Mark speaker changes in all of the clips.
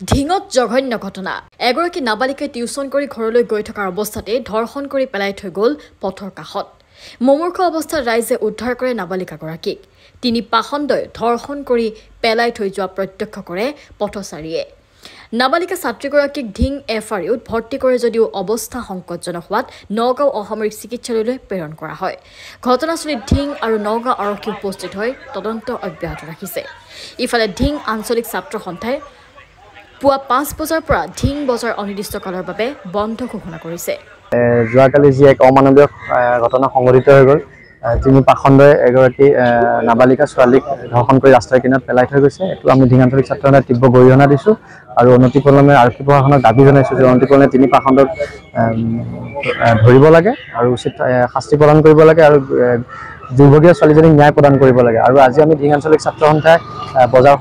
Speaker 1: ঢিঙত জঘন্য ঘটনা এগৰাকী নাবালিকাই টিউচন কৰি ঘৰলৈ গৈ থকাৰ অৱস্থাতে ধৰ্ষণ কৰি পেলাই থৈ গ'ল পথৰ কাষত মুমূৰ্ষ অৱস্থাত ৰাইজে উদ্ধাৰ কৰে নাবালিকাগৰাকীক তিনি পাখণ্ডই ধৰ্ষণ কৰি পেলাই থৈ যোৱা প্ৰত্যক্ষ কৰে পথচাৰীয়ে নাবালিকা ছাত্ৰীগৰাকীক ঢিং এফআৰইউত ভৰ্তি কৰে যদিও অৱস্থা সংকটজনক হোৱাত নগাঁও অসামৰিক চিকিৎসালয়লৈ প্ৰেৰণ কৰা হয় ঘটনাস্থলীত ঢিং আৰু নগাঁও আৰক্ষী উপস্থিত হৈ তদন্ত অব্যাহত ৰাখিছে ইফালে ঢিং আঞ্চলিক ছাত্ৰ সন্থাই পুৱা 5 বজাৰ পৰা ঢিং বজাৰ অনিৰ্দিষ্টকালৰ বাবে বন্ধ ঘোষণা কৰিছে
Speaker 2: যোৱাকালি যি এক অমানৱীয় ঘটনা সংঘটিত হৈ গ'ল তিনি পাখণ্ডই এগৰাকী নাবালিকা ছোৱালীক ধৰ্ষণ কৰি ৰাস্তাৰ কিনাৰত পেলাই থৈ গৈছে এইটো আমি ঢিং আঞ্চলিক ছাত্ৰ সন্থাই তীব্ৰ গৰিহণা দিছোঁ আৰু অনতিপলমে আৰক্ষী প্ৰশাসনক দাবী জনাইছোঁ যে অনতিপলমে তিনি পাখণ্ডক ধৰিব লাগে আৰু উচিত শাস্তি প্ৰদান কৰিব লাগে আৰু দুৰ্ভগীয়া ছোৱালীজনীক ন্যায় প্ৰদান কৰিব লাগে আৰু আজি আমি ঢিং আঞ্চলিক ছাত্ৰ সন্থাই বজাৰ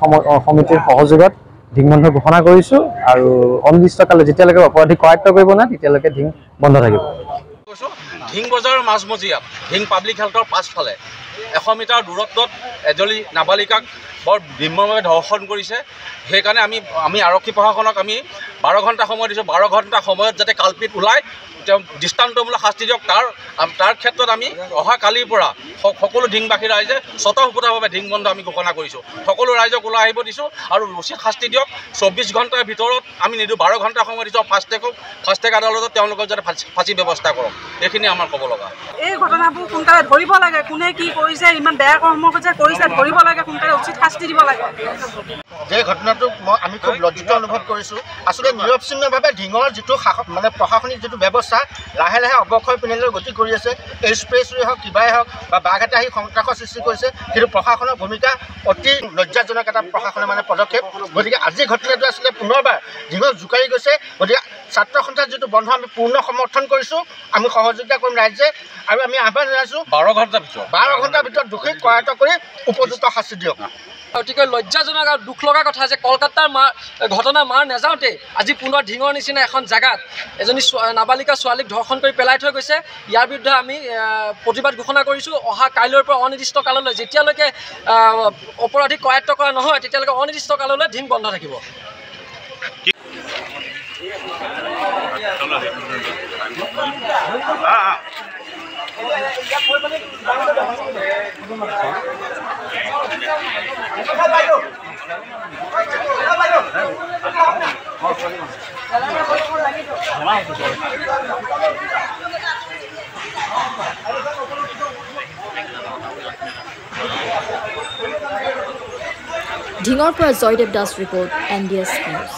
Speaker 2: সমিতিৰ সহযোগত ঢিং বন্ধ ঘোষণা কৰিছোঁ আৰু অনিৰ্দিষ্টকালে যেতিয়ালৈকে অপৰাধী কৰায়ত্ব কৰিব নাই তেতিয়ালৈকে ঢিং বন্ধ থাকিব
Speaker 3: ঢিং বজাৰৰ মাজমজিয়াত ঢিং পাব্লিক হেল্থৰ পাছফালে 100 মিটাৰ দূৰত্বত এজনী নাবালিকাক বৰ নিৰ্মমভাৱে ধৰ্ষণ কৰিছে সেইকাৰণে আমি আৰক্ষী প্ৰশাসনক আমি 12 ঘণ্টা সময় দিছোঁ 12 ঘণ্টা সময়ত যাতে কালপিত ওলাই তেওঁ দৃষ্টান্তমূলক শাস্তি দিয়ক তাৰ ক্ষেত্ৰত আমি অহা কালিৰ পৰা সকলো ঢিংবাসী ৰাইজে স্বতঃস্ফূৰ্তভাৱে ঢিং বন্ধ আমি ঘোষণা কৰিছোঁ সকলো ৰাইজক ওলাই আহিব দিছোঁ আৰু উচিত শাস্তি দিয়ক 24 ঘণ্টাৰ ভিতৰত আমি নিদিওঁ 12 ঘণ্টা সময় দিছোঁ ফাষ্টেগ আদালতত তেওঁলোকক যাতে ফাঁচী ব্যৱস্থা কৰক এইখিনি আমাৰ ক'ব লগা
Speaker 4: এই ঘটনাবোৰ সোনকালে ধৰিব লাগে কোনে কি কৰিছে ইমান বেয়া কৰ্ম কৰিছে ধৰিব লাগে সোনকালে উচিত শাস্তি দিব লাগে
Speaker 5: যে ঘটনাটো আমি খুব লজ্জিত অনুভৱ কৰিছোঁ আচলতে নিৰৱচ্ছিন্নভাৱে ঢিঙৰ যিটো মানে প্ৰশাসনিক যিটো ব্যৱস্থা লাহে লাহে অৱক্ষয় পিনেলৈ গতি কৰি আছে এই স্পেচটোৱে হওক কিবাই হওক বা বাঘেটা আহি সন্ত্ৰাসৰ সৃষ্টি কৰিছে কিন্তু প্ৰশাসনৰ ভূমিকা অতি লজ্জাজনক এটা প্ৰশাসনৰ মানে পদক্ষেপ গতিকে আজি ঘটনাটো আচলতে পুনৰবাৰ ঢিঙক জোকাৰি গৈছে গতিকে ছাত্ৰ সন্থাৰ যিটো বন্ধ আমি পূৰ্ণ সমৰ্থন কৰিছোঁ আমি সহযোগিতা কৰিম ৰাইজে আৰু আমি আহ্বান জনাইছোঁ 12 ঘণ্টাৰ ভিতৰত দোষীক কৰায়ত্ব কৰি উপযুক্ত শাস্তি দিয়ক
Speaker 6: অতিকৈ লজ্জাজনক আৰু দুখ লগা কথা যে কলকাতাৰ ঘটনা মাৰ নাযাওঁতে আজি পুনৰ ঢিঙৰ নিচিনা এখন জেগাত এজনী নাবালিকা ছোৱালীক ধৰ্ষণ কৰি পেলাই থৈ গৈছে ইয়াৰ বিৰুদ্ধে আমি প্ৰতিবাদ ঘোষণা কৰিছোঁ অহা কাইলৈৰ পৰা অনিৰ্দিষ্টকাললৈ যেতিয়ালৈকে অপৰাধীক কৰায়ত্ব কৰা নহয় তেতিয়ালৈকে অনিৰ্দিষ্টকাললৈ ঢিং বন্ধ থাকিব
Speaker 1: ঢিঙৰ পৰা Jaydev Das report NDS news